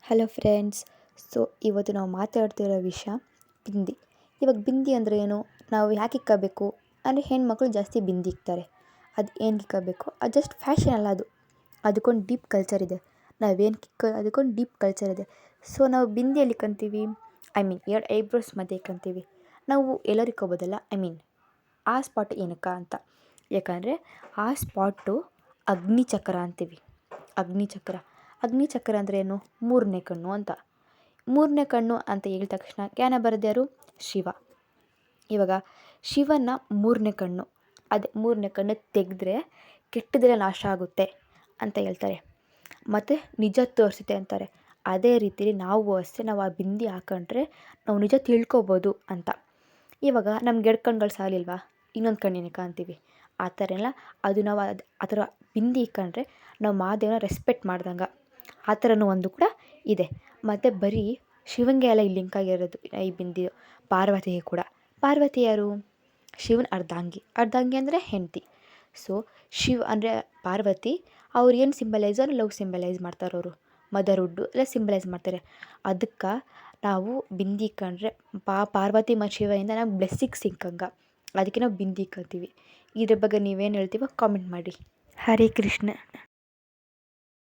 Hello friends. ಇವತ್ತು ನಾವು ಮಾತಾಡ್ತಿರೋ ವಿಷಯ ಬಿಂದಿ. ಇವಾಗ ಬಿಂದಿ ಅಂದರೆ ಏನು, ನಾವು ಯಾಕೆ ಇಕ್ಕಬೇಕು ಅಂದರೆ ಹೆಣ್ಮಕ್ಳು ಜಾಸ್ತಿ ಬಿಂದಿ ಇಕ್ತಾರೆ. ಅದು ಏನಕ್ಕೆ ಇಕ್ಕಬೇಕು, ಅದು ಜಸ್ಟ್ ಫ್ಯಾಷನ್ ಅಲ್ಲ, ಅದಕ್ಕೊಂದು ಡೀಪ್ ಕಲ್ಚರ್ ಇದೆ. ಅದಕ್ಕೊಂದು ಡೀಪ್ ಕಲ್ಚರ್ ಇದೆ. ನಾವು ಬಿಂದಿಯಲ್ಲಿ ಇಕ್ಕಂತೀವಿ, ಎರಡು ಐಬ್ರೋಸ್ ಮಧ್ಯೆ ಇಕ್ಕಂತೀವಿ. ನಾವು ಎಲ್ಲರೂ ಇಕ್ಕೋಬೋದಲ್ಲ, ಆ ಸ್ಪಾಟ್ ಏನಕ್ಕೆ ಅಂತ. ಯಾಕಂದರೆ ಆ ಸ್ಪಾಟು ಅಗ್ನಿಚಕ್ರ ಅಂತೀವಿ. ಅಗ್ನಿಚಕ್ರ ಅಂದರೆ ಏನು, ಮೂರನೇ ಕಣ್ಣು ಅಂತ. ಮೂರನೇ ಕಣ್ಣು ಅಂತ ಹೇಳಿದ ತಕ್ಷಣ ಜ್ಞಾನ ಬರೋದು ಯಾರು, ಶಿವ. ಇವಾಗ ಶಿವನ ಮೂರನೇ ಕಣ್ಣು ತೆಗೆದ್ರೆ ಕೆಟ್ಟದೆಲ್ಲ ನಾಶ ಆಗುತ್ತೆ ಅಂತ ಹೇಳ್ತಾರೆ, ಮತ್ತು ನಿಜ ತೋರಿಸುತ್ತೆ ಅಂತಾರೆ. ಅದೇ ರೀತಿಲಿ ನಾವು ಅಷ್ಟೇ, ನಾವು ಆ ಬಿಂದಿ ಹಾಕೊಂಡ್ರೆ ನಾವು ನಿಜ ತಿಳ್ಕೊಬೋದು ಅಂತ. ಇವಾಗ ನಮ್ಗೆ 2 ಕಣ್ಗಳು ಸಾಲಿಲ್ವಾ, ಇನ್ನೊಂದು ಕಣ್ಣಿನಕ ಅಂತೀವಿ. ಆ ಥರ ಎಲ್ಲ ಅದು ನಾವು ಆ ಥರ ಬಿಂದಿ ಇಕ್ಕಂಡ್ರೆ ನಾವು ಮಹಾದೇವನ ರೆಸ್ಪೆಕ್ಟ್ ಮಾಡ್ದಂಗೆ. ಆ ಥರನೂ ಒಂದು ಕೂಡ ಇದೆ. ಮತ್ತು ಬರೀ ಶಿವಂಗೆ ಎಲ್ಲ ಈ ಲಿಂಕ್ ಆಗಿರೋದು ಈ ಬಿಂದಿ, ಪಾರ್ವತಿಗೆ ಕೂಡ. ಪಾರ್ವತಿ ಯಾರು, ಶಿವನ ಅರ್ಧಾಂಗಿ ಅಂದರೆ ಹೆಂಡತಿ. ಶಿವ ಅಂದರೆ ಪಾರ್ವತಿ, ಅವ್ರು ಏನು ಸಿಂಬಲೈಸ್ ಅಂದರೆ ಲವ್ ಸಿಂಬಲೈಸ್ ಮಾಡ್ತಾರೆ. ಅವರು ಮದರ್ಹುಡ್ಡು ಎಲ್ಲ ಸಿಂಬಲೈಸ್ ಮಾಡ್ತಾರೆ. ಅದಕ್ಕೆ ನಾವು ಬಿಂದಿ ಇಕ್ಕಂಡ್ರೆ ಪಾರ್ವತಿ ಮತ್ತು ಶಿವಯಿಂದ ನಮ್ಗೆ ಬ್ಲೆಸ್ಸಿಂಗ್ ಸಿಕ್ಕಂಗೆ. ಅದಕ್ಕೆ ನಾವು ಬಿಂದಿ ಇಕ್ಕಂತೀವಿ. ಇದ್ರ ಬಗ್ಗೆ ನೀವೇನು ಹೇಳ್ತೀವೋ ಕಾಮೆಂಟ್ ಮಾಡಿ. ಹರೇ ಕೃಷ್ಣ.